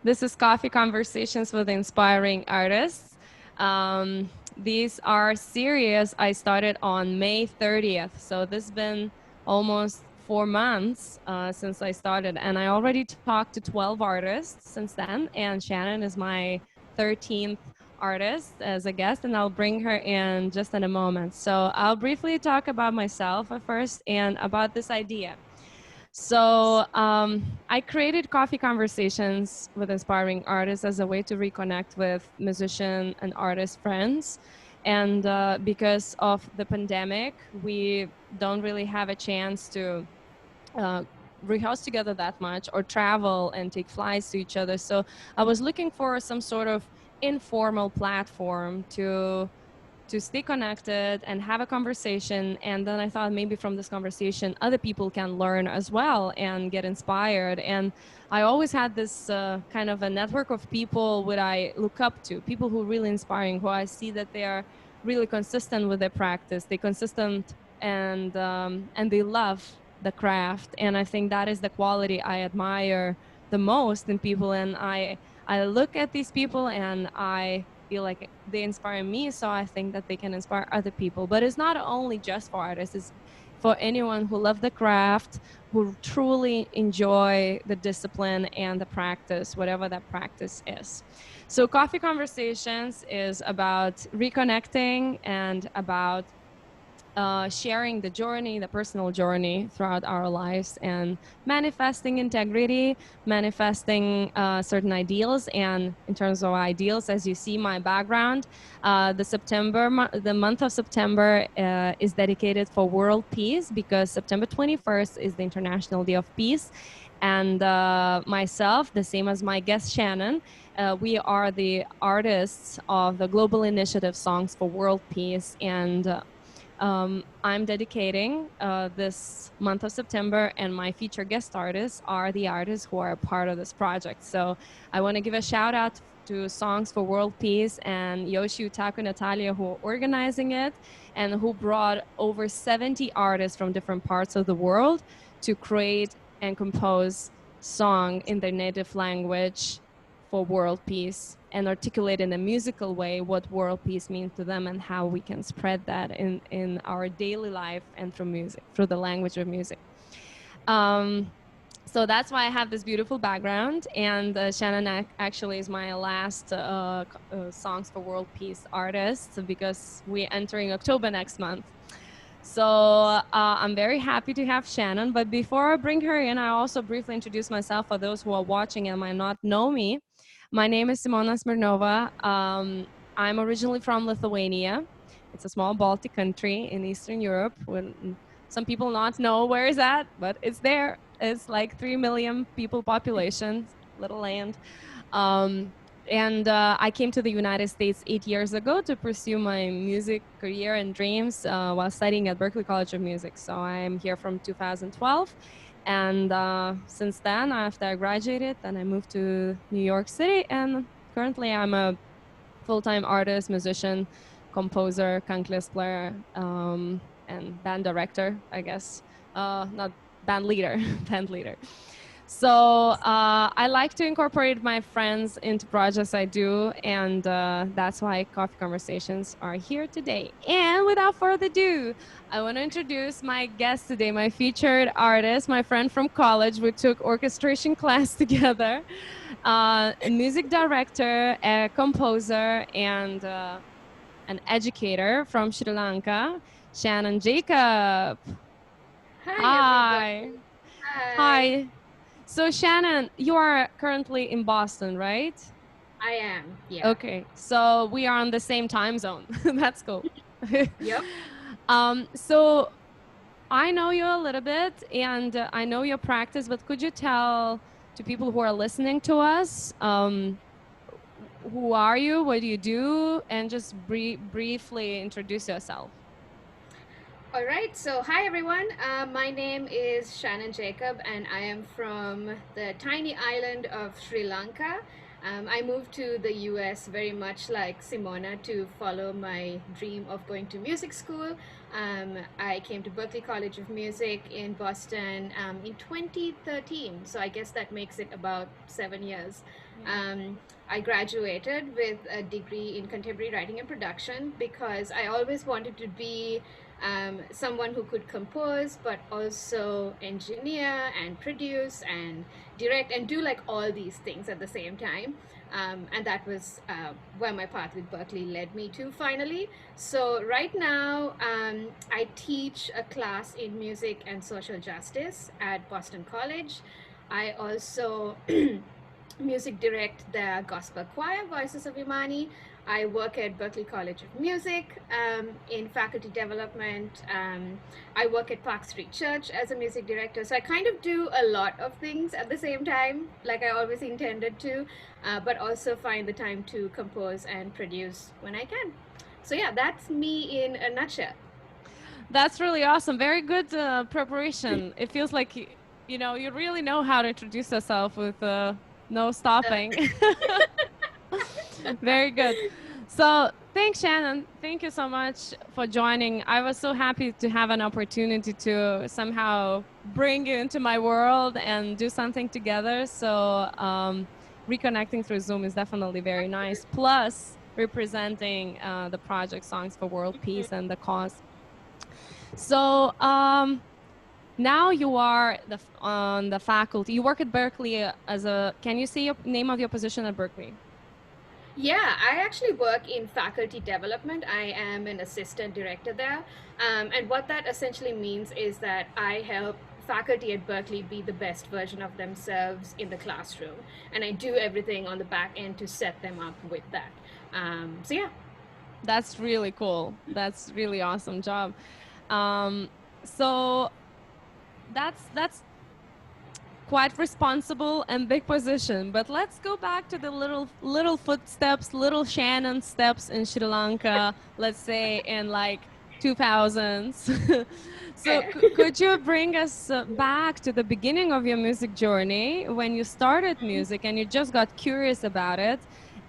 This is Coffee Conversations with Inspiring Artists. These are series I started on May 30th. So this has been almost 4 months since I started. And I already talked to 12 artists since then. And Shannon is my 13th artist as a guest, and I'll bring her in just in a moment. So I'll briefly talk about myself at first and about this idea. So I created Coffee Conversations with Inspiring Artists as a way to reconnect with musician and artist friends. And because of the pandemic, we don't really have a chance to uh, rehearse together that much or travel and take flights to each other. So I was looking for some sort of informal platform to stay connected and have a conversation. And then I thought maybe from this conversation, other people can learn as well and get inspired. And I always had this kind of a network of people that I look up to, people who are really inspiring, who I see that they are really consistent with their practice. They're consistent and they love the craft. And I think that is the quality I admire the most in people. And I look at these people and I feel like they inspire me, so I think that they can inspire other people. But it's not only just for artists, it's for anyone who loves the craft, who truly enjoy the discipline and the practice, whatever that practice is. So Coffee Conversations is about reconnecting and about sharing the journey, the personal journey throughout our lives, and manifesting integrity, manifesting certain ideals. And in terms of ideals, as you see my background, the month of September is dedicated for world peace, because September 21st is the International Day of Peace. And myself, the same as my guest Shannon, we are the artists of the Global Initiative Songs for World Peace. And I'm dedicating this month of September, and my featured guest artists are the artists who are a part of this project. So I want to give a shout out to Songs for World Peace and Yoshi Utaku Natalia, who are organizing it and who brought over 70 artists from different parts of the world to create and compose song in their native language for world peace, and articulate in a musical way what world peace means to them and how we can spread that in our daily life and through music, through the language of music. So that's why I have this beautiful background. And Shannon actually is my last Songs for World Peace artist, because we're entering October next month. So I'm very happy to have Shannon. But before I bring her in, I also briefly introduce myself for those who are watching and might not know me. My name is Simona Smernova. I'm originally from Lithuania. It's a small Baltic country in Eastern Europe. When some people not know where is that, but it's there. It's like 3 million people population, little land. Um, and I came to the United States 8 years ago to pursue my music career and dreams while studying at Berklee College of Music. So I'm here from 2012. And since then, after I graduated, then I moved to New York City. And currently I'm a full-time artist, musician, composer, kanklės player, and band director, I guess. Not band leader, band leader. So I like to incorporate my friends into projects I do, and that's why Coffee Conversations are here today. And without further ado, I want to introduce my guest today, my featured artist, my friend from college. We took orchestration class together, a music director, a composer, and an educator from Sri Lanka, Shannon Jacob. Hi, everybody. Hi. Hi. So Shannon, you are currently in Boston, right? I am. Yeah. Okay, so we are on the same time zone. That's cool. Yep. So I know you a little bit, and I know your practice, but could you tell to people who are listening to us, who are you, what do you do, and just briefly introduce yourself? All right. So, hi, everyone. My name is Shannon Jacob, and I am from the tiny island of Sri Lanka. I moved to the US very much like Simona to follow my dream of going to music school. I came to Berklee College of Music in Boston in 2013, so I guess that makes it about 7 years. I graduated with a degree in contemporary writing and production because I always wanted to be someone who could compose but also engineer and produce and direct and do like all these things at the same time. And that was where my path with Berklee led me to finally. So right now I teach a class in music and social justice at Boston College. I also music direct the gospel choir Voices of Imani. I work at Berklee College of Music in faculty development. I work at Park Street Church as a music director. So I kind of do a lot of things at the same time, like I always intended to, but also find the time to compose and produce when I can. So yeah, that's me in a nutshell. That's really awesome. Very good preparation. It feels like you really know how to introduce yourself with no stopping. Very good. So thanks, Shannon. Thank you so much for joining. I was so happy to have an opportunity to somehow bring you into my world and do something together. So reconnecting through Zoom is definitely very nice. Plus representing the project Songs for World Peace and the cause. So now you are on the faculty. You work at Berklee as a. Can you say your name of your position at Berklee? Yeah, I actually work in faculty development. I am an assistant director there. And what that essentially means is that I help faculty at Berklee be the best version of themselves in the classroom. And I do everything on the back end to set them up with that. So, yeah. That's really cool. That's really awesome job. So that's quite responsible and big position. But let's go back to the little footsteps, little Shannon steps in Sri Lanka, let's say in like 2000s. So could you bring us back to the beginning of your music journey when you started music and you just got curious about it,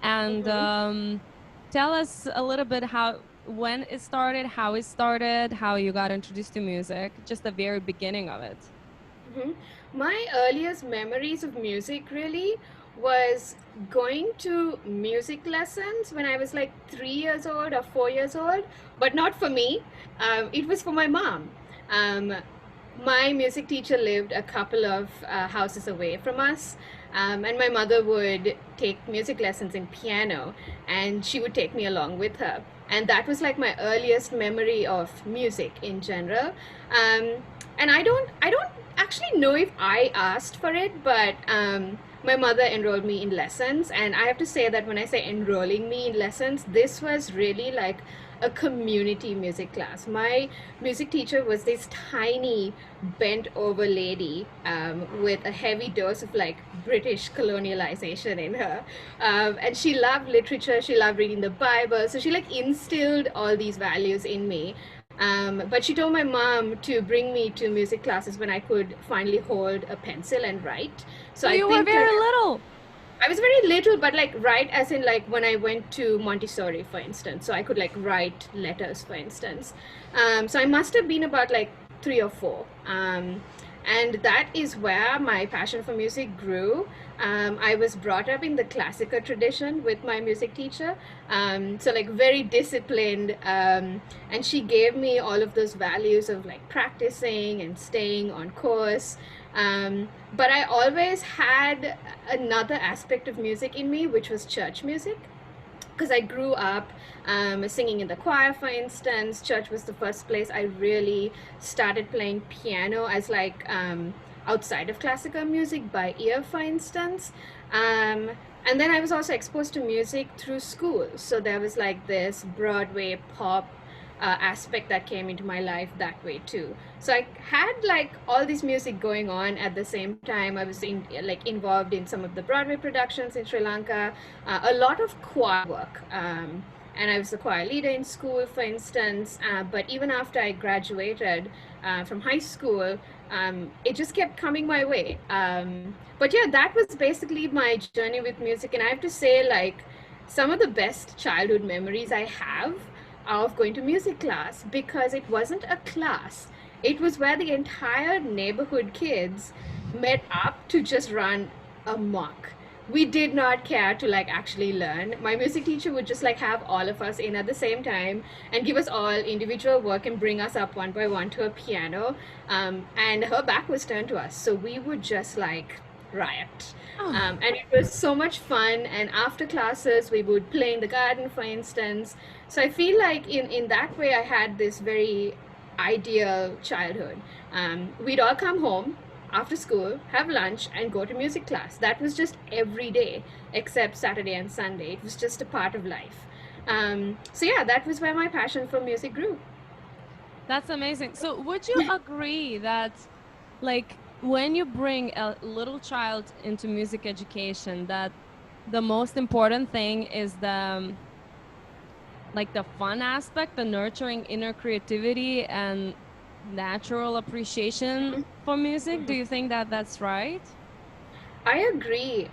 and tell us a little bit when it started, how you got introduced to music, just the very beginning of it. My earliest memories of music really was going to music lessons when I was like 3 years old or 4 years old, but not for me. It was for my mom. My music teacher lived a couple of houses away from us, and my mother would take music lessons in piano, and she would take me along with her. And that was like my earliest memory of music in general. And I don't actually know if I asked for it, but my mother enrolled me in lessons. And I have to say that when I say enrolling me in lessons, this was really like a community music class. My music teacher was this tiny bent over lady with a heavy dose of like British colonialization in her. And she loved literature, she loved reading the Bible. So she like instilled all these values in me. But she told my mom to bring me to music classes when I could finally hold a pencil and write. So you were very little. I was very little, but like write as in like when I went to Montessori, for instance. So I could like write letters, for instance. So I must have been about like 3 or 4. And that is where my passion for music grew. I was brought up in the classical tradition with my music teacher, so like very disciplined, and she gave me all of those values of like practicing and staying on course. But I always had another aspect of music in me, which was church music, because I grew up singing in the choir, for instance. Church was the first place I really started playing piano as like outside of classical music by ear, for instance. And then I was also exposed to music through school. So there was like this Broadway pop aspect that came into my life that way too. So I had like all this music going on at the same time. I was involved in some of the Broadway productions in Sri Lanka, a lot of choir work. And I was the choir leader in school, for instance. But even after I graduated from high school, it just kept coming my way. But yeah, that was basically my journey with music. And I have to say, like, some of the best childhood memories I have are of going to music class, because it wasn't a class. It was where the entire neighborhood kids met up to just run amok. We did not care to like actually learn. My music teacher would just like have all of us in at the same time and give us all individual work and bring us up one by one to a piano. And her back was turned to us, so we would just like riot. Oh, And it was so much fun. And after classes, we would play in the garden, for instance. So I feel like in that way, I had this very ideal childhood. We'd all come home after school, have lunch, and go to music class. That was just every day except Saturday and Sunday. It was just a part of life. So yeah, that was where my passion for music grew. that's amazing. So would you agree that, like, when you bring a little child into music education, that the most important thing is the like the fun aspect, the nurturing inner creativity and natural appreciation for music? Do you think that that's right? I agree.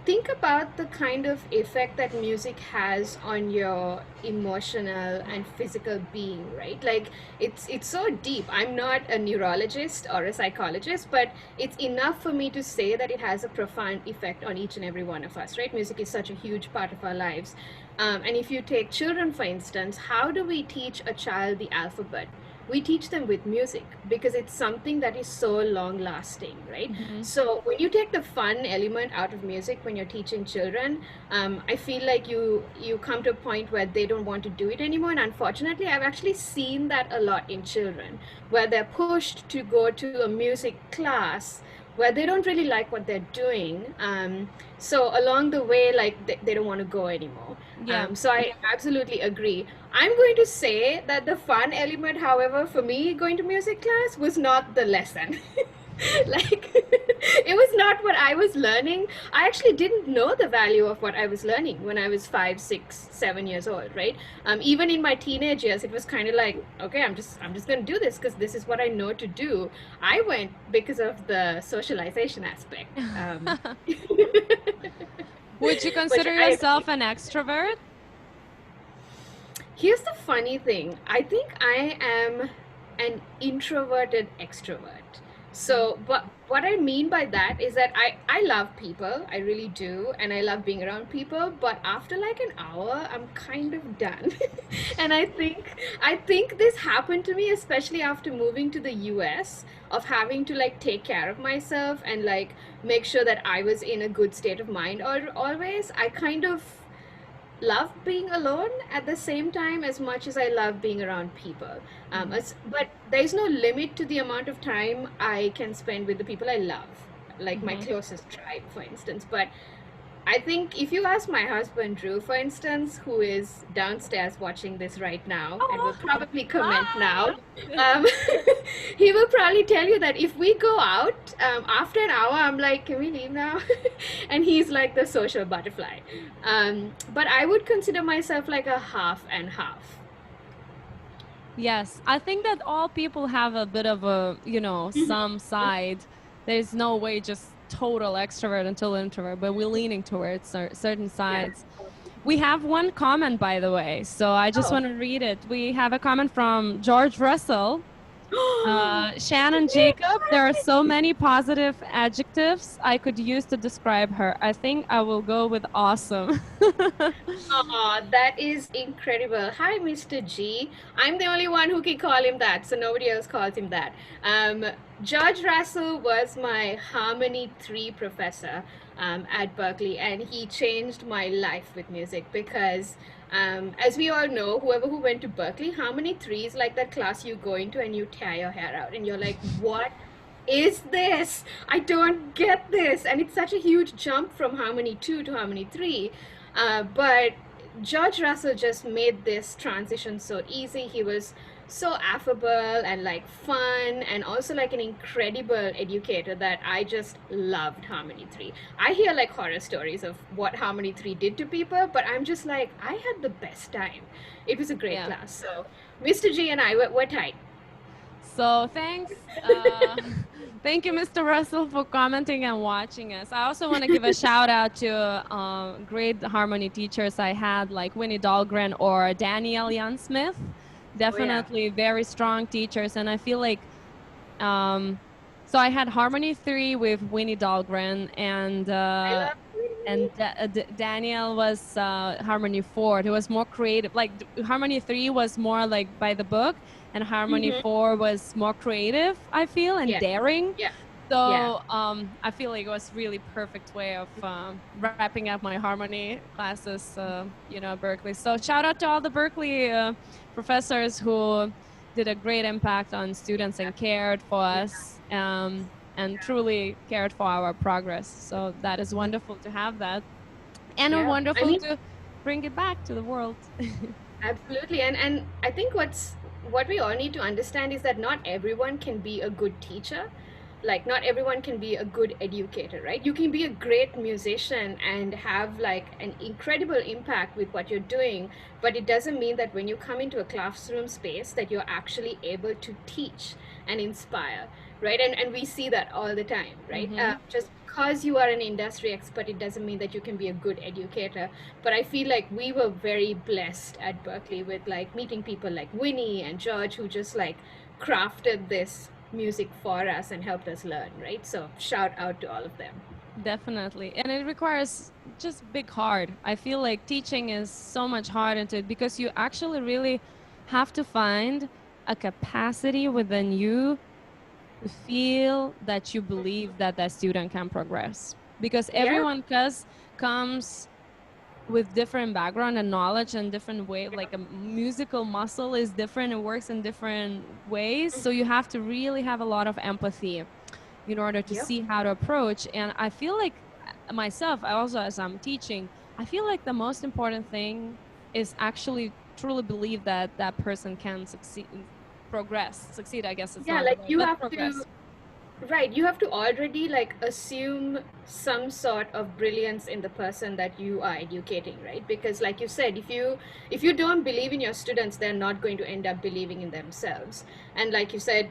Think about the kind of effect that music has on your emotional and physical being, right? Like it's so deep. I'm not a neurologist or a psychologist, but it's enough for me to say that it has a profound effect on each and every one of us, right? Music is such a huge part of our lives. And if you take children, for instance, how do we teach a child the alphabet? We teach them with music because it's something that is so long lasting, right? So when you take the fun element out of music when you're teaching children, I feel like you come to a point where they don't want to do it anymore. And unfortunately, I've actually seen that a lot in children, where they're pushed to go to a music class where they don't really like what they're doing. So along the way, like they don't want to go anymore. Yeah. So I absolutely agree. I'm going to say that the fun element, however, for me going to music class was not the lesson. Like it was not what I was learning. I actually didn't know the value of what I was learning when I was 5, 6, 7 years old, right? Even in my teenage years, it was kind of like, okay, I'm just going to do this because this is what I know to do. I went because of the socialization aspect. Would you consider yourself an extrovert? Here's the funny thing. I think I am an introverted extrovert. So, but what I mean by that is that I love people, I really do, and I love being around people, but after like an hour, I'm kind of done. And I think this happened to me especially after moving to the US, of having to like take care of myself and like make sure that I was in a good state of mind or always. I kind of love being alone at the same time as much as I love being around people. But there's no limit to the amount of time I can spend with the people I love, like my closest tribe, for instance. But I think if you ask my husband, Drew, for instance, who is downstairs watching this right now and will probably comment now, um, he will probably tell you that if we go out after an hour, I'm like, can we leave now? And he's like the social butterfly. But I would consider myself like a half and half. Yes, I think that all people have a bit of a, some side. There's no way just total extrovert until introvert, but we're leaning towards certain sides. We have one comment, by the way, so I just want to read it. We have a comment from George Russell. Shannon Jacob, there are so many positive adjectives I could use to describe her. I think I will go with awesome. Oh, that is incredible. Hi, Mr. G. I'm the only one who can call him that, so nobody else calls him that. George Russell was my Harmony 3 professor at Berklee, and he changed my life with music because, as we all know, whoever who went to Berklee, Harmony 3 is like that class you go into and you tear your hair out, and you're like, what is this? I don't get this. And it's such a huge jump from Harmony 2 to Harmony 3. But George Russell just made this transition so easy. He was so affable and like fun and also like an incredible educator that I just loved Harmony 3. I hear like horror stories of what Harmony 3 did to people, but I'm just like, I had the best time. It was a great class. So Mr. G and I were tight. So thanks. Thank you, Mr. Russell, for commenting and watching us. I also want to give a shout out to great harmony teachers I had, like Winnie Dahlgren or Danielle Jan Smith. Oh yeah. Definitely very strong teachers. And I feel like, um, so I had Harmony 3 with Winnie Dahlgren, I love and Winnie. Daniel was Harmony 4. It was more creative. Like Harmony 3 was more like by the book, and Harmony Mm-hmm. 4 was more creative, I feel, and Yeah. daring. Yeah. Yeah. So I feel like it was really perfect way of wrapping up my harmony classes, at Berklee. So shout out to all the Berklee professors who did a great impact on students and cared for us. And truly cared for our progress. So that is wonderful to have that, and Yeah. I wonderful mean, to bring it back to the world. absolutely. And I think what we all need to understand is that not everyone can be a good teacher. Like not everyone can be a good educator, right? You can be a great musician and have like an incredible impact with what you're doing, but it doesn't mean that when you come into a classroom space that you're actually able to teach and inspire, right? And we see that all the time, right? Just because you are an industry expert, it doesn't mean that you can be a good educator. But I feel like we were very blessed at Berklee with like meeting people like Winnie and George who just like crafted this music for us and helped us learn, right? So shout out to all of them. Definitely. And it requires just big heart. I feel like teaching is so much heart into it because you actually really have to find a capacity within you to feel that you believe that that student can progress. Because Yeah. everyone comes with different background and knowledge and different way, like a musical muscle is different, it works in different ways. So you have to really have a lot of empathy in order to Yep. see how to approach. And I feel like myself, I also, as I'm teaching, I feel like the most important thing is actually truly believe that that person can succeed, I guess it's Yeah, not the like word, you but have to. progress. Right, you have to already like assume some sort of brilliance in the person that you are educating, right? Because like you said, if you don't believe in your students, they're not going to end up believing in themselves. And like you said,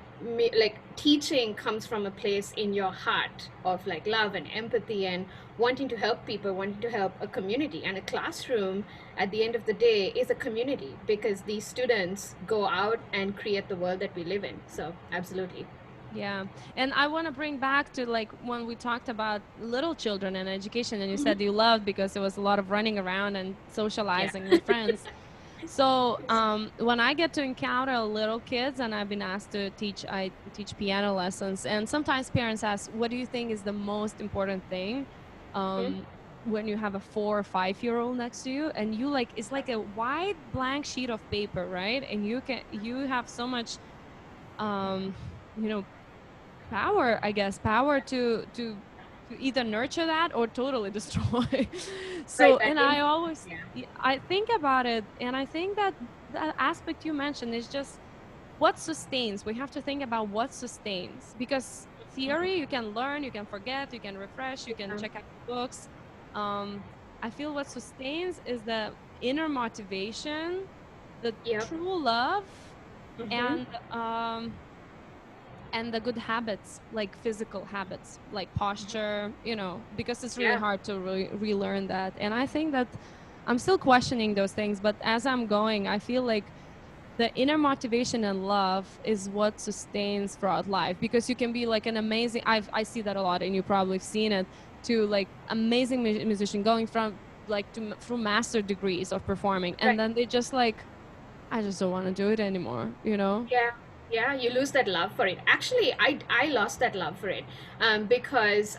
like teaching comes from a place in your heart of like love and empathy and wanting to help people, wanting to help a community. And a classroom at the end of the day is a community because these students go out and create the world that we live in. So absolutely. Yeah. And I want to bring back to like when we talked about little children and education, and you said you loved because there was a lot of running around and Yeah. socializing with friends. So when I get to encounter little kids, and I've been asked to teach, I teach piano lessons, and sometimes parents ask, "What do you think is the most important thing when you have a 4 or 5 year old next to you?" And you like, it's like a wide blank sheet of paper, right? And you have so much, um, you know, power, I guess, power to either nurture that or totally destroy. So, Right. and I always, Yeah. I think about it, and I think that that aspect you mentioned is just what sustains. We have to think about what sustains, because theory you can learn, you can forget, you can refresh, you can Yeah. check out books. um I feel what sustains is the inner motivation, the Yep. true love, Mm-hmm. and the good habits, like physical habits, like posture, because it's really Yeah. hard to relearn that. And I think that I'm still questioning those things, but as I'm going, I feel like the inner motivation and love is what sustains throughout life, because you can be like an amazing, I see that a lot, and you probably have seen it, to like amazing musician going from like through master degrees of performing, and Right. then they just like, I just don't want to do it anymore. Yeah, yeah, you lose that love for it. Actually, I lost that love for it because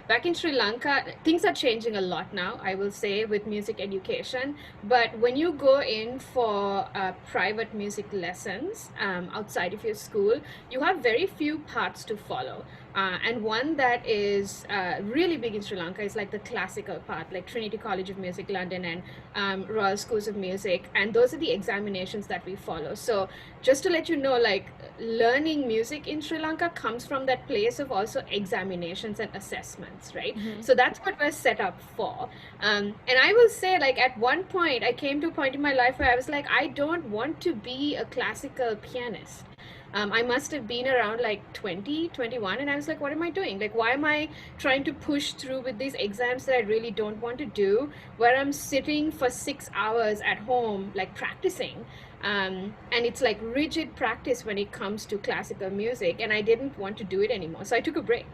back in Sri Lanka, things are changing a lot now, I will say, with music education. But when you go in for private music lessons outside of your school, you have very few paths to follow. And one that is really big in Sri Lanka is like the classical path, like Trinity College of Music, London, and Royal Schools of Music. And those are the examinations that we follow. So just to let you know, like learning music in Sri Lanka comes from that place of also examinations and assessments, right? So that's what we're set up for. And I will say, like at one point, I came to a point in my life where I was like, I don't want to be a classical pianist. I must have been around like 20, 21, and I was like, what am I doing? Like, why am I trying to push through with these exams that I really don't want to do, where I'm sitting for 6 hours at home, like practicing? And it's like rigid practice when it comes to classical music, and I didn't want to do it anymore. So I took a break.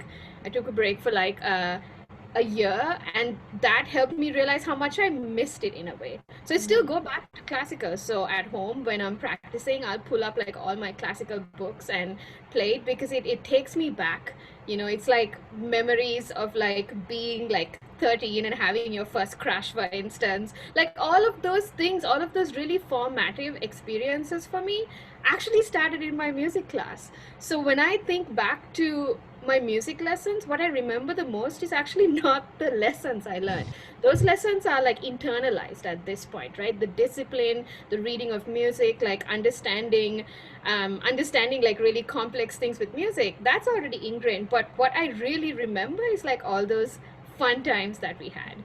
I took a break for like a year, and that helped me realize how much I missed it in a way. So I still go back to classical. So at home when I'm practicing, I'll pull up like all my classical books and play it, because it takes me back. It's like memories of like being like 13 and having your first crush, for instance. Like all of those things, all of those really formative experiences for me actually started in my music class. So when I think back to my music lessons, what I remember the most is actually not the lessons I learned. Those lessons are like internalized at this point, right? The discipline, the reading of music, like understanding like really complex things with music, that's already ingrained. But what I really remember is like all those fun times that we had.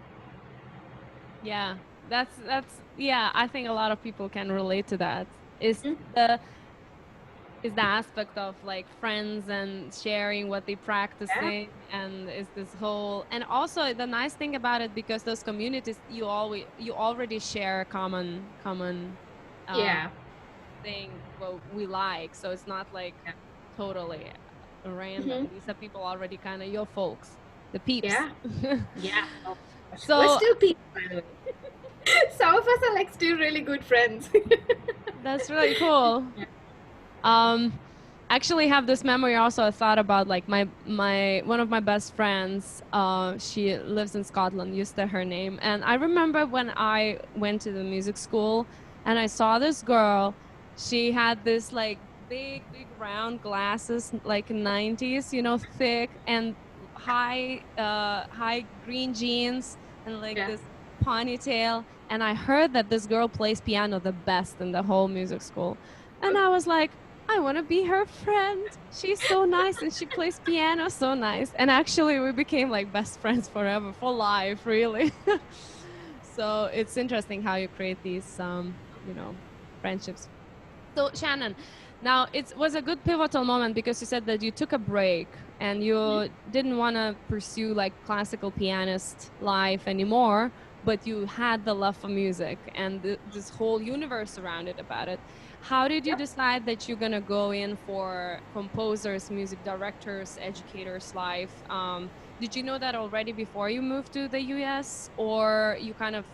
Yeah, that's yeah, I think a lot of people can relate to that. Is Mm. the is the aspect of like friends and sharing what they Yeah, practicing, and is this whole, and also the nice thing about it, because those communities, you already share a common uh yeah, thing what we like, so it's not like yeah. totally random. Hmm. These are people already kind of your folks, the peeps. Yeah, yeah. Oh, gosh. We're So still people, by the way. Some of us are like still really good friends. that's really cool. Um, actually have this memory also. I thought about like my one of my best friends. She lives in Scotland. Used to her name, and I remember when I went to the music school and I saw this girl. She had this like big round glasses, like 90s, thick and high green jeans and like Yeah. this ponytail. And I heard that this girl plays piano the best in the whole music school. And I was like, I want to be her friend. She's so nice and she plays piano so nice. And actually, we became like best friends forever, for life, really. So it's interesting how you create these, friendships. So Shannon, now it was a good pivotal moment because you said that you took a break and you didn't want to pursue like classical pianist life anymore, but you had the love for music and this whole universe around it about it. How did you Yep. decide that you're gonna go in for composers, music directors, educators life? Did you know that already before you moved to the US, or you kind of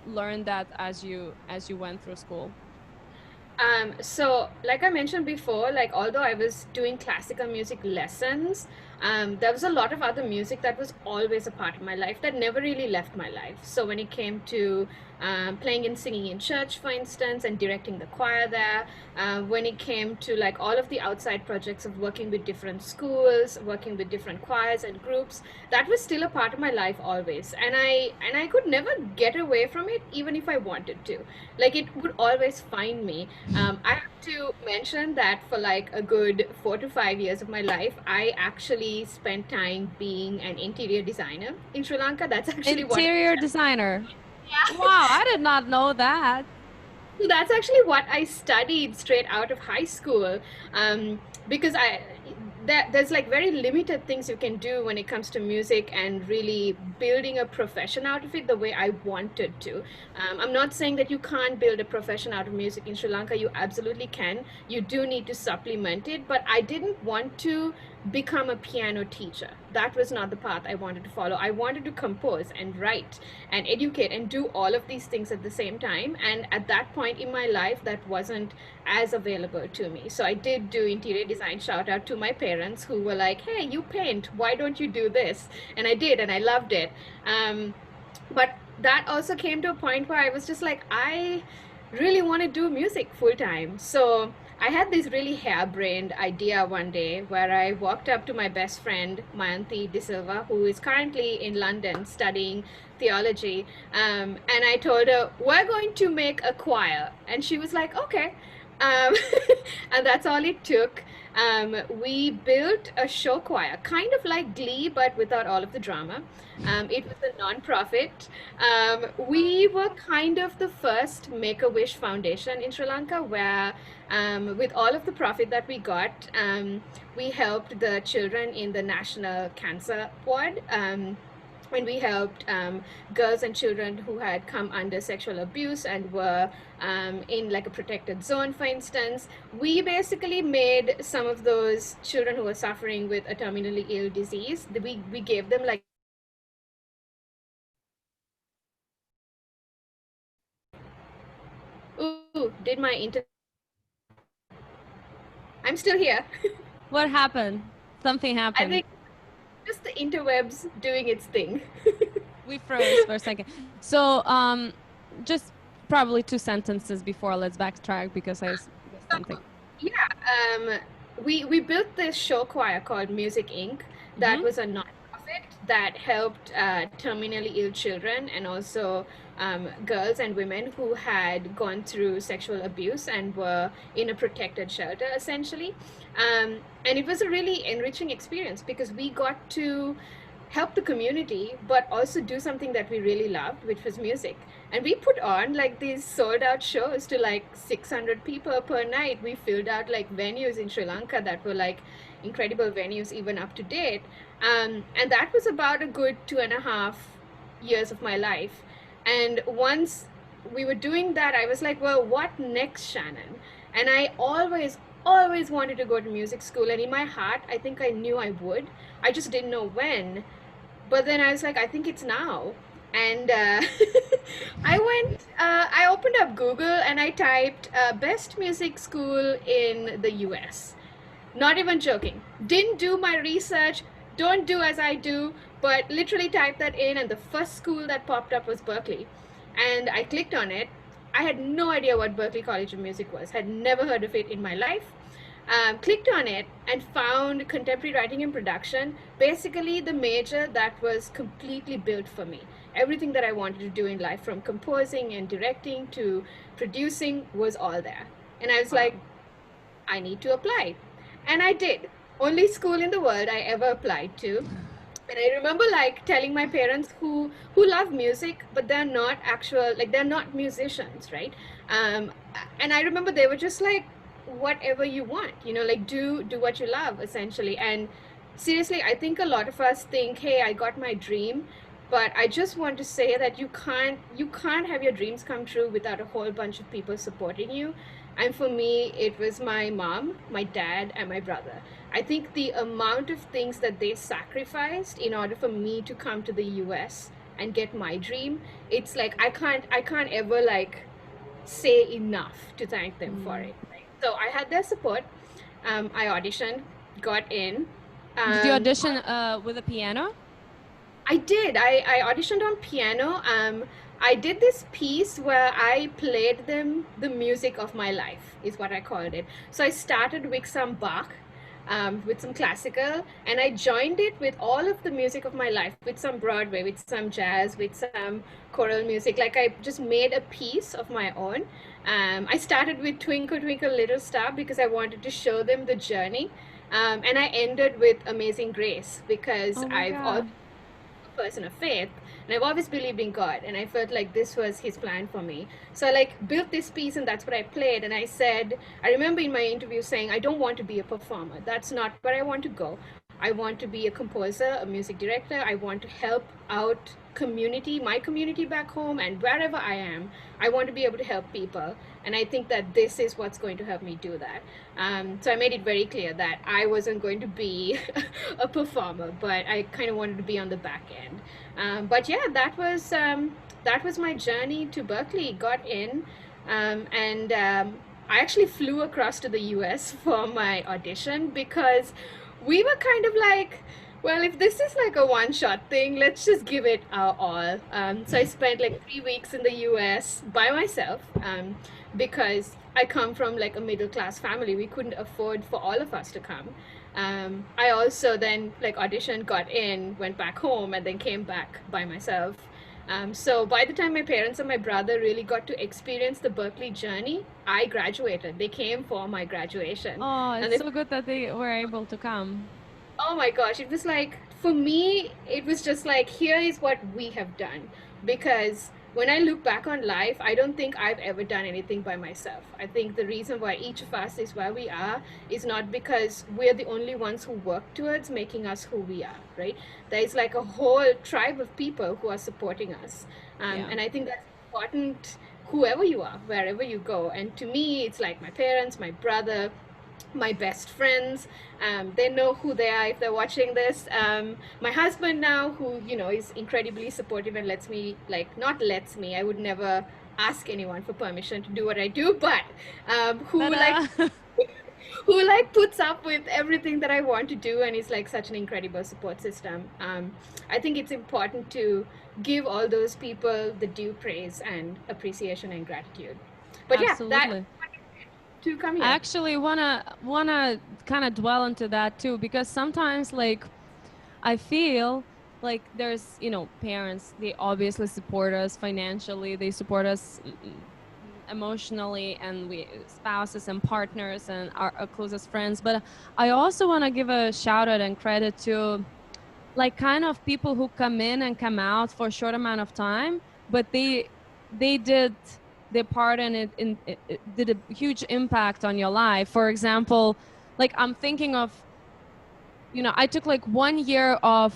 learned that as you went through school? So like I mentioned before, like although I was doing classical music lessons, there was a lot of other music that was always a part of my life that never really left my life. So when it came to playing and singing in church, for instance, and directing the choir there, when it came to like all of the outside projects of working with different schools, working with different choirs and groups, that was still a part of my life always. And I could never get away from it, even if I wanted to. Like it would always find me. I have to mention that for like a good 4 to 5 years of my life, I actually spent time being an interior designer in Sri Lanka. That's actually what I Interior studied. designer. Yeah. Wow, I did not know that. So that's actually what I studied straight out of high school, because there's like very limited things you can do when it comes to music and really building a profession out of it the way I wanted to. I'm not saying that you can't build a profession out of music in Sri Lanka. You absolutely can. You do need to supplement it, but I didn't want to become a piano teacher. That was not the path I wanted to follow. I wanted to compose and write and educate and do all of these things at the same time. And at that point in my life, that wasn't as available to me. So I did do interior design. Shout out to my parents who were like, hey, you paint, why don't you do this? And I did, and I loved it. But that also came to a point where I was just like, I really want to do music full time. So I had this really harebrained idea one day where I walked up to my best friend, my auntie De Silva, who is currently in London studying theology. And I told her, we're going to make a choir. And she was like, okay. Um, and that's all it took. We built a show choir, kind of like Glee, but without all of the drama. It was a non-profit. We were kind of the first Make-A-Wish Foundation in Sri Lanka, where with all of the profit that we got, we helped the children in the National Cancer Ward. And we helped girls and children who had come under sexual abuse and were in like a protected zone, for instance. We basically made some of those children who were suffering with a terminally ill disease, we gave them like, ooh, did my internet? I'm still here. What happened? Something I happened. think just the interwebs doing its thing. We froze for a second. So, just probably 2 sentences before let's backtrack because I missed something. Yeah, we built this show choir called Music Inc. That was a nonprofit that helped terminally ill children and also girls and women who had gone through sexual abuse and were in a protected shelter, essentially. And it was a really enriching experience because we got to help the community, but also do something that we really loved, which was music. And we put on like these sold out shows to like 600 people per night. We filled out like venues in Sri Lanka that were like incredible venues, even up to date. And that was about a good 2.5 years of my life. And once we were doing that, I was like, well, what next, Shannon? And I always wanted to go to music school. And in my heart, I think I knew I would. I just didn't know when. But then I was like, I think it's now. And I opened up Google and I typed best music school in the US. Not even joking. Didn't do my research, don't do as I do, but literally typed that in, and the first school that popped up was Berklee. And I clicked on it. I had no idea what Berklee College of Music was, had never heard of it in my life. Clicked on it and found contemporary writing and production, basically the major that was completely built for me. Everything that I wanted to do in life, from composing and directing to producing, was all there. And I was like, I need to apply. And I did. Only school in the world I ever applied to. And I remember like telling my parents who love music, but they're not actual, like they're not musicians, right? And I remember they were just like, whatever you want, like do what you love, essentially. And seriously, I think a lot of us think, hey, I got my dream, but I just want to say that you can't have your dreams come true without a whole bunch of people supporting you. And for me, it was my mom, my dad, and my brother. I think the amount of things that they sacrificed in order for me to come to the US and get my dream, it's like I can't ever like say enough to thank them for it. So I had their support. I auditioned, got in. Did you audition with a piano? I did. I auditioned on piano. I did this piece where I played them the music of my life, is what I called it. So I started with some Bach, with some classical, and I joined it with all of the music of my life, with some Broadway, with some jazz, with some choral music. Like I just made a piece of my own. I started with Twinkle, Twinkle, Little Star because I wanted to show them the journey. And I ended with Amazing Grace because I've always been a person of faith and I've always believed in God, and I felt like this was his plan for me. So I like built this piece and that's what I played. And I remember in my interview saying, I don't want to be a performer. That's not where I want to go. I want to be a composer, a music director. I want to help out my community back home, and wherever I am, I want to be able to help people. And I think that this is what's going to help me do that. So I made it very clear that I wasn't going to be a performer, but I kind of wanted to be on the back end. But yeah, that was my journey to Berklee. Got in, and I actually flew across to the US for my audition because we were kind of like, well, if this is like a one-shot thing, let's just give it our all. So I spent like 3 weeks in the US by myself because I come from like a middle-class family. We couldn't afford for all of us to come. I also then like auditioned, got in, went back home, and then came back by myself. So by the time my parents and my brother really got to experience the Berklee journey, I graduated. They came for my graduation, Oh, and it's they so good that they were able to come. oh my gosh, it was like, for me, it was just like, here is what we have done. Because when I look back on life, I don't think I've ever done anything by myself. I think the reason why each of us is where we are is not because we're the only ones who work towards making us who we are, right? There's like a whole tribe of people who are supporting us. Yeah. And I think that's important, whoever you are, wherever you go. And to me, it's like my parents, my brother, my best friends. They know who they are if they're watching this. My husband now, who is incredibly supportive and lets me, like, not lets me, I would never ask anyone for permission to do what I do, but who like Ta-da! who like puts up with everything that I want to do, and is like such an incredible support system. I think it's important to give all those people the due praise and appreciation and gratitude. But yeah, that Absolutely. to come I here. actually wanna kind of dwell into that too, because sometimes like I feel like there's, parents, they obviously support us financially, they support us emotionally, and we spouses and partners and our closest friends. But I also want to give a shout out and credit to like kind of people who come in and come out for a short amount of time, but they did their part, and it did a huge impact on your life. For example, like I'm thinking of, I took like 1 year of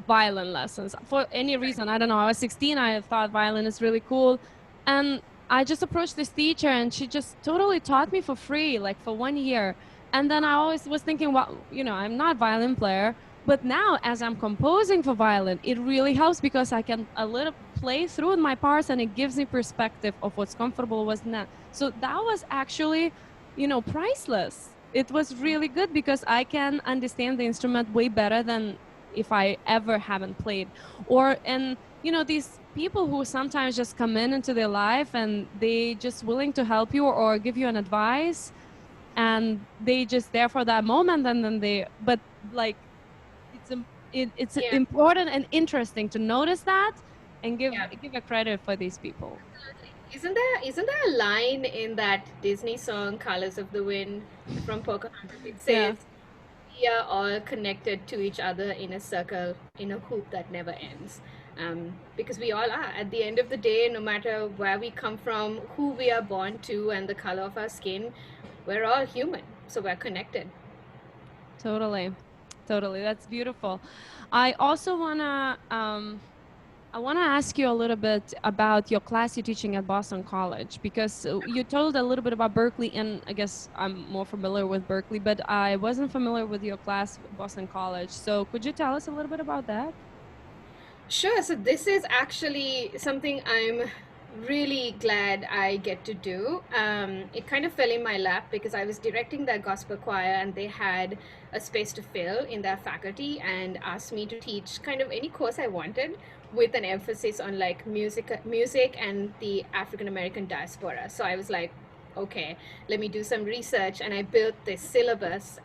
violin lessons for any reason. I don't know. I was 16. I thought violin is really cool. And I just approached this teacher, and she just totally taught me for free, like for 1 year. And then I always was thinking, well, I'm not a violin player, but now as I'm composing for violin, it really helps because I can a little play through my parts, and it gives me perspective of what's comfortable, what's not. So that was actually, priceless. It was really good because I can understand the instrument way better than if I ever haven't played. And these people who sometimes just come into their life, and they just willing to help you or give you an advice, and they just there for that moment, and then but like it's it's Yeah. important and interesting to notice that and give Yeah. give a credit for these people. Isn't there a line in that Disney song Colors of the Wind from Pocahontas? It Yeah, says we are all connected to each other in a circle, in a hoop that never ends. Because we all are. At the end of the day, no matter where we come from, who we are born to, and the color of our skin, we're all human. So we're connected. totally. Totally. That's beautiful. I also want to ask you a little bit about your class you're teaching at Boston College, because you told a little bit about Berklee, and I guess I'm more familiar with Berklee, but I wasn't familiar with your class at Boston College. So could you tell us a little bit about that? Sure. So this is actually something I'm really glad I get to do. It kind of fell in my lap because I was directing their gospel choir, and they had a space to fill in their faculty and asked me to teach kind of any course I wanted, with an emphasis on like music and the African American diaspora. So I was like, okay, let me do some research, and I built this syllabus.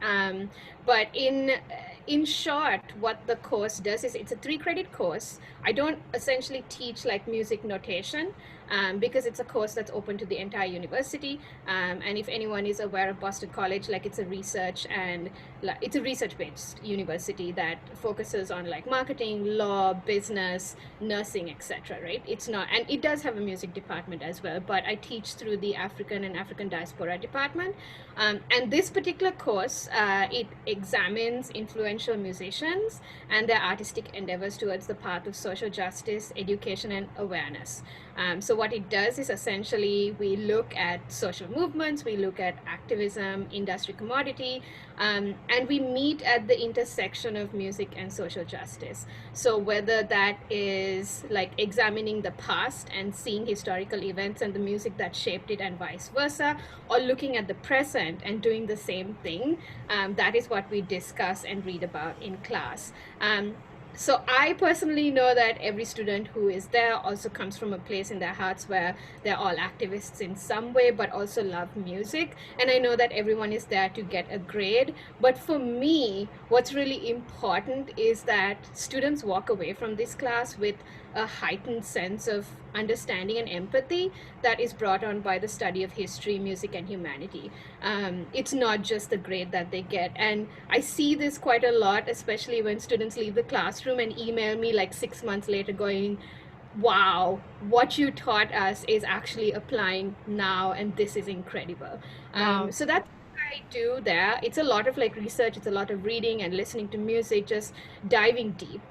But in short, what the course does is it's a 3 credit course. I don't essentially teach like music notation, because it's a course that's open to the entire university. And if anyone is aware of Boston College, like it's a it's a research-based university that focuses on like marketing, law, business, nursing, etc. Right? It's not, and it does have a music department as well. But I teach through the African and African diaspora department. And this particular course, it examines influential musicians and their artistic endeavors towards the path of social justice, education, and awareness. So what it does is essentially we look at social movements, we look at activism, industry, commodity, and we meet at the intersection of music and social justice. So whether that is like examining the past and seeing historical events and the music that shaped it, and vice versa, or looking at the present and doing the same thing, that is what we discuss and read about in class. So I personally know that every student who is there also comes from a place in their hearts where they're all activists in some way, but also love music. And I know that everyone is there to get a grade. But for me, what's really important is that students walk away from this class with a heightened sense of understanding and empathy that is brought on by the study of history, music, and humanity. It's not just the grade that they get. And I see this quite a lot, especially when students leave the classroom and email me like 6 months later going, wow, what you taught us is actually applying now, and this is incredible. Wow. So that's what I do there. It's a lot of like research, it's a lot of reading and listening to music, just diving deep.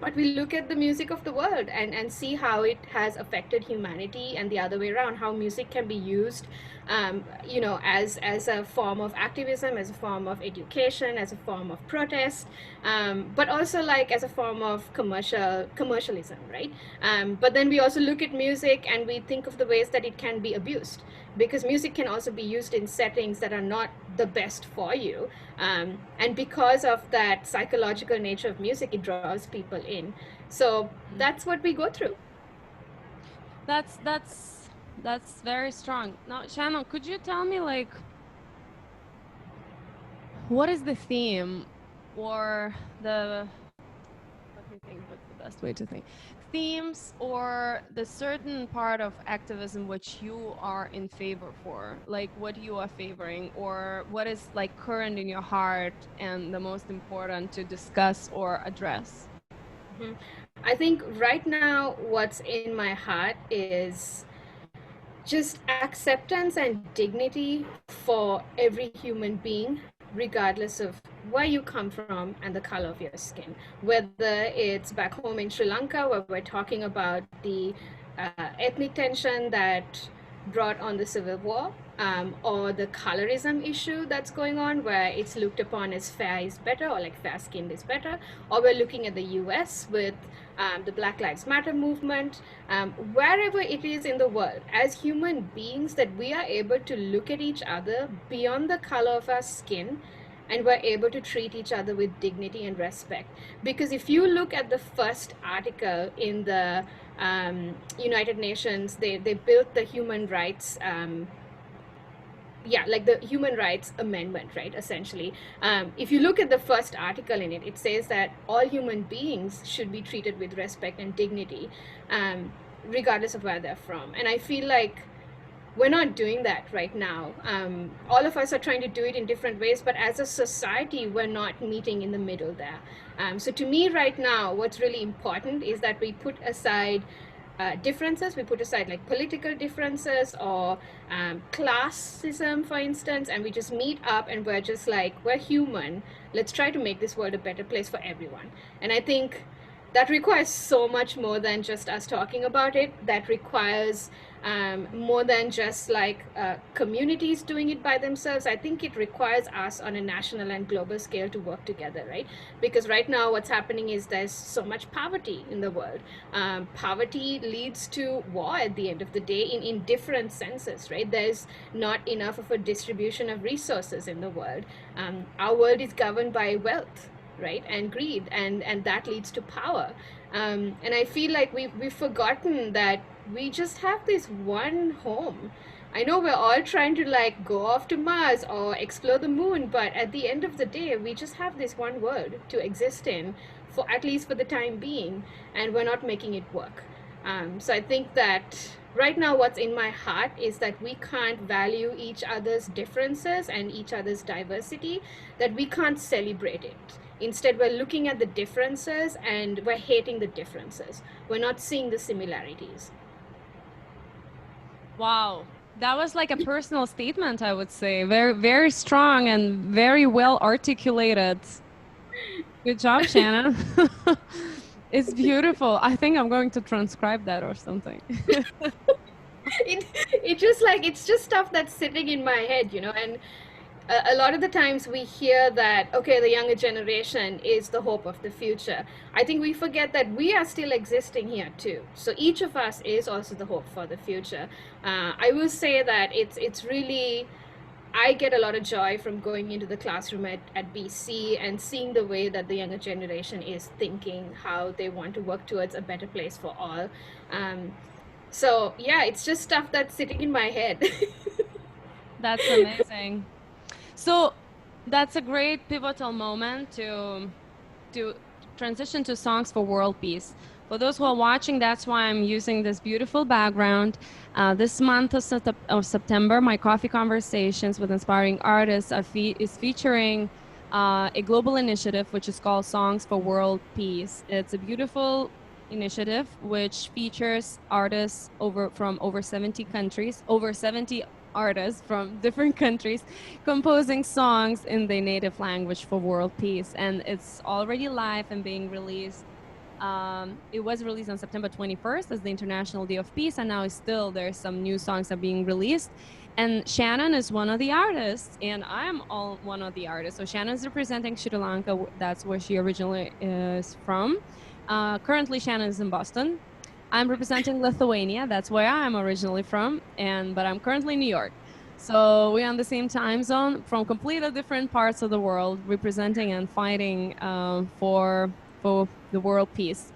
But we look at the music of the world and see how it has affected humanity, and the other way around, how music can be used, as a form of activism, as a form of education, as a form of protest, but also like as a form of commercialism, right? But then we also look at music and we think of the ways that it can be abused, because music can also be used in settings that are not the best for you. And because of that psychological nature of music, it draws people in. So that's what we go through. That's very strong. Now, Shannon, could you tell me, like, what is the theme or the, let me think, what's the best way to think? Themes or the certain part of activism which you are in favor for, like what you are favoring, or what is like current in your heart and the most important to discuss or address? I think right now, what's in my heart is just acceptance and dignity for every human being, regardless of where you come from and the color of your skin. Whether it's back home in Sri Lanka, where we're talking about the ethnic tension that brought on the civil war, or the colorism issue that's going on, where it's looked upon as fair is better, or like fair skinned is better, or we're looking at the US with the Black Lives Matter movement, wherever it is in the world, as human beings, that we are able to look at each other beyond the color of our skin, and we're able to treat each other with dignity and respect. Because if you look at the first article in the United Nations, they built the human rights like the human rights amendment, right? Essentially, if you look at the first article in it, it says that all human beings should be treated with respect and dignity, regardless of where they're from. And I feel like we're not doing that right now. All of us are trying to do it in different ways, but as a society, we're not meeting in the middle there. So to me right now, what's really important is that we put aside differences. We put aside like political differences or classism, for instance, and we just meet up and we're just like, we're human. Let's try to make this world a better place for everyone. And I think that requires so much more than just us talking about it. That requires more than just like communities doing it by themselves. I think it requires us on a national and global scale to work together, right? Because right now what's happening is there's so much poverty in the world. Poverty leads to war at the end of the day in different senses, right? There's not enough of a distribution of resources in the world. Our world is governed by wealth, right, and greed, and that leads to power. And I feel like we've forgotten that we just have this one home. I know we're all trying to like go off to Mars or explore the moon, but at the end of the day, we just have this one world to exist in, for at least for the time being, and we're not making it work. So I think that right now what's in my heart is that we can't value each other's differences and each other's diversity, that we can't celebrate it. Instead, we're looking at the differences and we're hating the differences. We're not seeing the similarities. Wow. That was like a personal statement, I would say. Very, very strong and very well articulated. Good job, Shannon. It's beautiful. I think I'm going to transcribe that or something. It just like, it's just stuff that's sitting in my head, and a lot of the times we hear that, okay, the younger generation is the hope of the future. I think we forget that we are still existing here too. So each of us is also the hope for the future. I will say that it's really, I get a lot of joy from going into the classroom at BC and seeing the way that the younger generation is thinking, how they want to work towards a better place for all. So yeah, it's just stuff that's sitting in my head. That's amazing. So that's a great pivotal moment to transition to songs for world peace. For those who are watching, that's why I'm using this beautiful background. This month of September, my coffee conversations with inspiring artists is featuring a global initiative which is called Songs for World Peace. It's a beautiful initiative which features artists from over 70 countries, over 70 artists from different countries composing songs in their native language for world peace. And it's already live and being released. It was released on September 21st as the International Day of Peace, and now there's some new songs are being released. And Shannon is one of the artists, and I'm all one of the artists. So Shannon's representing Sri Lanka. That's where she originally is from. Currently, Shannon is in Boston. I'm representing Lithuania. That's where I'm originally from, but I'm currently in New York. So we're on the same time zone from completely different parts of the world, representing and fighting for the world peace.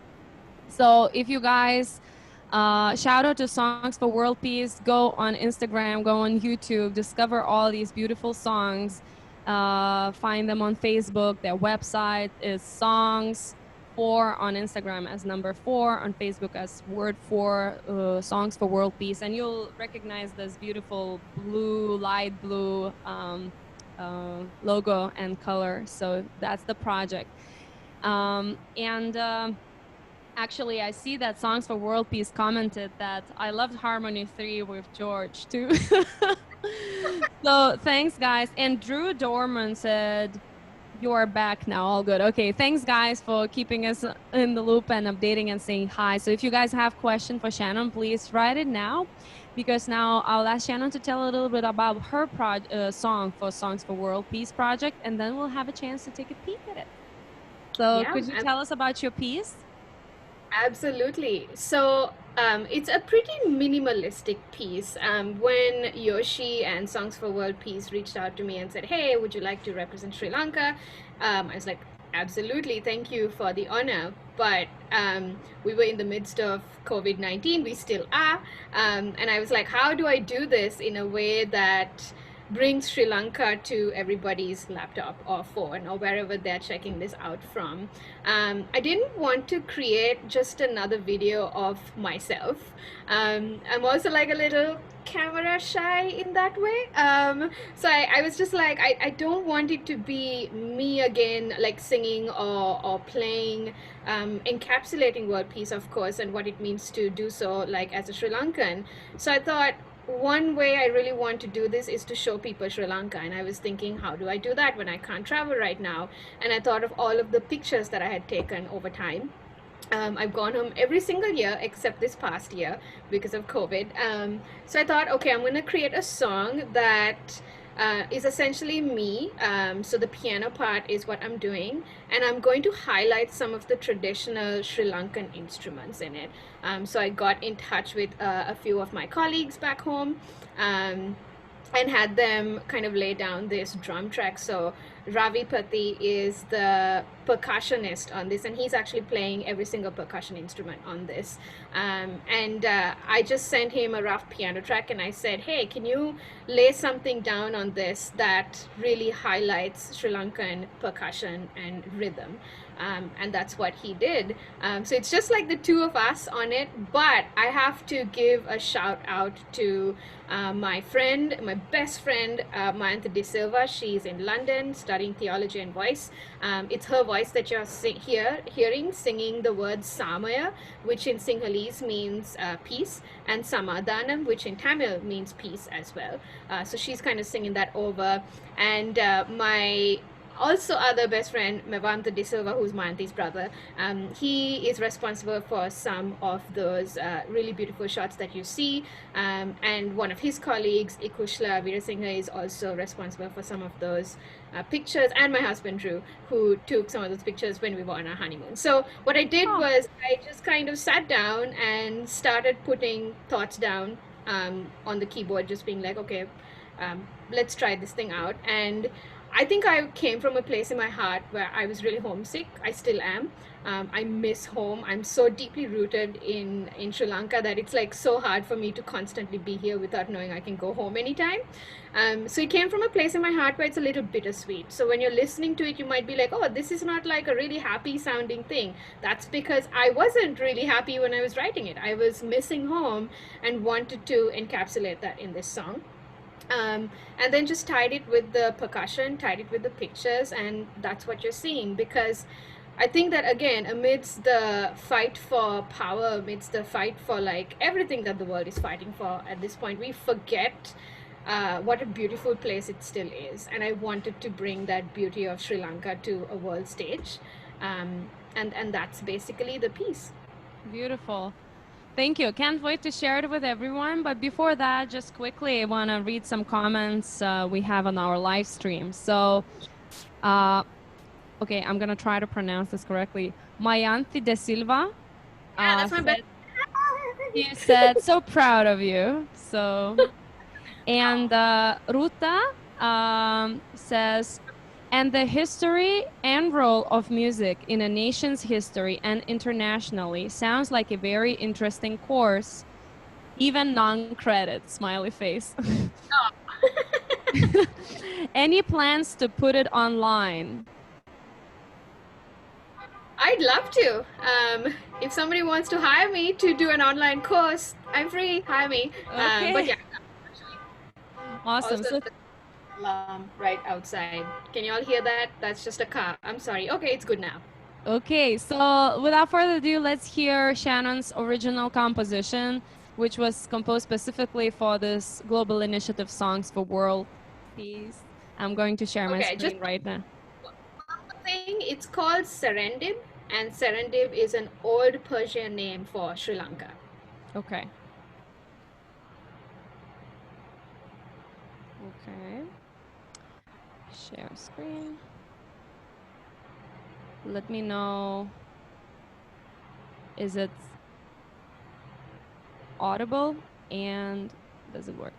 So if you guys shout out to Songs for World Peace, go on Instagram, go on YouTube, discover all these beautiful songs. Find them on Facebook. Their website is Songs Four on Instagram as number 4, on Facebook as word 4, Songs for World Peace, and you'll recognize this beautiful blue, light blue logo and color. So that's the project. Actually, I see that Songs for World Peace commented that I loved Harmony 3 with George too. So thanks, guys. And Drew Dorman said, you are back now. All good. Okay. Thanks, guys, for keeping us in the loop and updating and saying hi. So if you guys have questions for Shannon, please write it now, because now I'll ask Shannon to tell a little bit about her song for Songs for World Peace project, and then we'll have a chance to take a peek at it. So Yeah, could you tell us about your piece? absolutely. So it's a pretty minimalistic piece. When Yoshi and Songs for World Peace reached out to me and said, "Hey, would you like to represent Sri Lanka?" I was like, "Absolutely, thank you for the honor." But we were in the midst of COVID-19. We still are, and I was like, "How do I do this in a way that brings Sri Lanka to everybody's laptop or phone or wherever they're checking this out from?" I didn't want to create just another video of myself. I'm also like a little camera shy in that way. So I was just like, I don't want it to be me again, like singing or playing, encapsulating world peace, of course, and what it means to do so, like as a Sri Lankan. So I thought, one way I really want to do this is to show people Sri Lanka. And I was thinking, how do I do that when I can't travel right now? And I thought of all of the pictures that I had taken over time. I've gone home every single year except this past year because of COVID. So I thought, okay, I'm going to create a song that is essentially me. So the piano part is what I'm doing, and I'm going to highlight some of the traditional Sri Lankan instruments in it. So I got in touch with a few of my colleagues back home. And had them kind of lay down this drum track. So Ravi Pati is the percussionist on this, and he's actually playing every single percussion instrument on this. I just sent him a rough piano track, and I said, hey, can you lay something down on this that really highlights Sri Lankan percussion and rhythm? And that's what he did. So it's just like the two of us on it, but I have to give a shout out to my friend, my best friend, Mayantha De Silva. She's in London studying theology and voice. It's her voice that you're hearing singing the word Samaya, which in Sinhalese means peace, and Samadhanam, which in Tamil means peace as well. So she's kind of singing that over. And my also other best friend, Mevanta De Silva, who's Mayanti's brother, he is responsible for some of those really beautiful shots that you see. And one of his colleagues, Ikushla Veerasinghe, is also responsible for some of those pictures. And my husband, Drew, who took some of those pictures when we were on our honeymoon. So what I did was I just kind of sat down and started putting thoughts down on the keyboard, just being like, okay, let's try this thing out. And I think I came from a place in my heart where I was really homesick. I still am. I miss home. I'm so deeply rooted in Sri Lanka that it's like so hard for me to constantly be here without knowing I can go home anytime. So it came from a place in my heart where it's a little bittersweet. So when you're listening to it, you might be like, oh, this is not like a really happy sounding thing. That's because I wasn't really happy when I was writing it. I was missing home and wanted to encapsulate that in this song. And then just tied it with the percussion, tied it with the pictures, and that's what you're seeing. Because I think that, again, amidst the fight for power, amidst the fight for like everything that the world is fighting for at this point, we forget what a beautiful place it still is. And I wanted to bring that beauty of Sri Lanka to a world stage. And that's basically the piece. Beautiful. Thank you. Can't wait to share it with everyone. But before that, just quickly, I want to read some comments we have on our live stream. So, okay, I'm going to try to pronounce this correctly. Mayanthi De Silva. Yeah, that's my best. You said, so proud of you. So, and Ruta says, and the history and role of music in a nation's history and internationally sounds like a very interesting course, even non-credit, smiley face. Any plans to put it online? I'd love to. If somebody wants to hire me to do an online course, I'm free. Hire me. Okay. But yeah. Awesome. So alarm right outside. Can you all hear that? That's just a car. I'm sorry. Okay, it's good now. okay, so without further ado, let's hear Shannon's original composition, which was composed specifically for this Global Initiative Songs for World Peace. I'm going to share my screen right now. Thing, it's called Serendib, and Serendib is an old Persian name for Sri Lanka. Okay. Okay. Share screen. Let me know. Is it audible and does it work?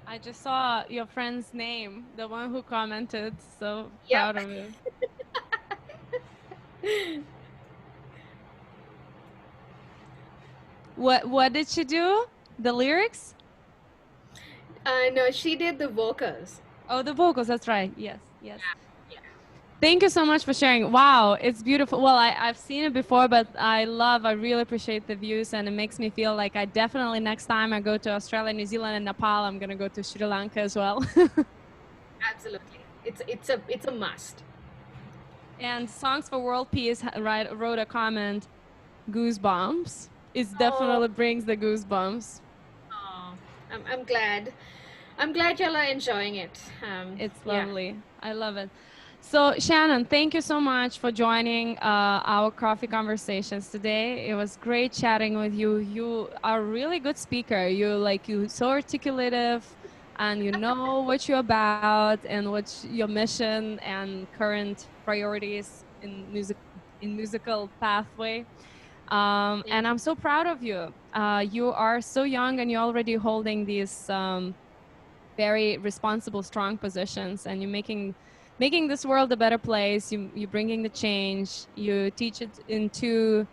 I just saw your friend's name, the one who commented. So Yep. proud of you. What did she do? The lyrics? No, she did the vocals. Oh, the vocals. That's right. Yes, yes. Yeah. Thank you so much for sharing. Wow, it's beautiful. Well, I've seen it before, but I really appreciate the views, and it makes me feel like I definitely next time I go to Australia, New Zealand, and Nepal, I'm gonna go to Sri Lanka as well. Absolutely. It's a must. And Songs for World Peace wrote a comment, goosebumps. It Oh, definitely brings the goosebumps. oh. I'm glad. I'm glad y'all are enjoying it. It's Yeah. lovely. I love it. So, Shannon, thank you so much for joining our coffee conversations today. It was great chatting with you. You are a really good speaker. You so articulative, and you know what you're about and what's your mission and current priorities in musical pathway. Thank And I'm so proud of you. You are so young and you're already holding these very responsible, strong positions, and you're making this world a better place. You're bringing the change. You teach it in two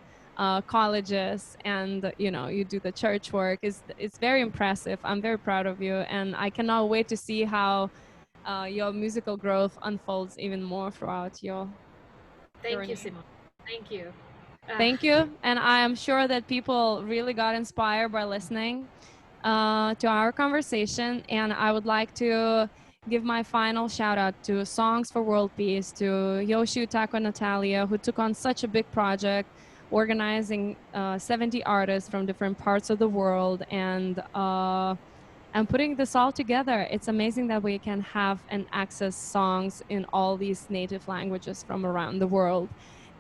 colleges, and you do the church work. It's very impressive. I'm very proud of you, and I cannot wait to see how your musical growth unfolds even more throughout your Thank you, journey. Simon. Thank you. Thank you. And I am sure that people really got inspired by listening to our conversation. And I would like to give my final shout out to Songs for World Peace, to Yoshi Utako Natalia, who took on such a big project, organizing 70 artists from different parts of the world and putting this all together. It's amazing that we can have and access songs in all these native languages from around the world.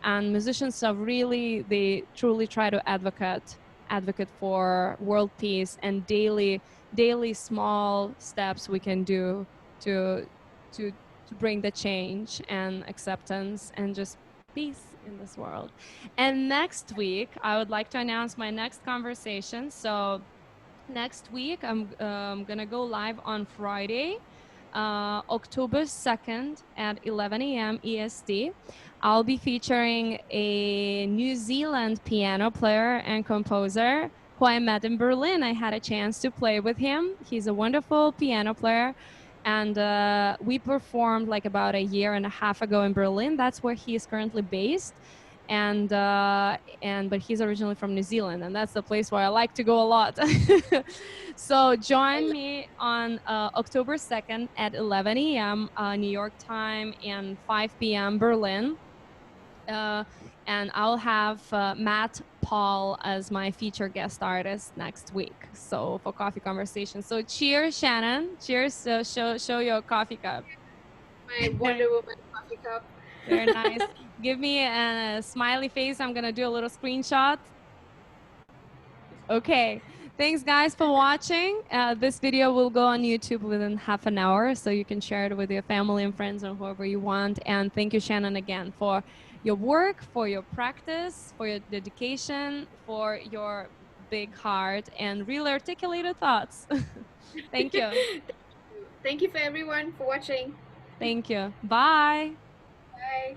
And musicians are they truly try to advocate for world peace and daily small steps we can do to to to bring the change and acceptance and just peace in this world. And next week I would like to announce my next conversation. So next week I'm gonna go live on Friday, October 2nd at 11 a.m. EST. I'll be featuring a New Zealand piano player and composer who I met in Berlin. I had a chance to play with him. He's a wonderful piano player, and we performed like about a year and a half ago in Berlin. That's where he is currently based, and but he's originally from New Zealand, and that's the place where I like to go a lot. So join me on October 2nd at 11 a.m. New York time and 5 p.m. Berlin. Uh, and I'll have Matt Paul as my feature guest artist next week. So for coffee conversation. So cheers, Shannon. Cheers. Show your coffee cup. My Wonder Woman coffee cup. Very nice. Give me a smiley face. I'm gonna do a little screenshot. Okay. Thanks, guys, for watching. This video will go on YouTube within half an hour, so you can share it with your family and friends or whoever you want. And thank you, Shannon, again for your work, for your practice, for your dedication, for your big heart and really articulated thoughts. Thank you. Thank you for everyone for watching. Thank you. Bye. Bye.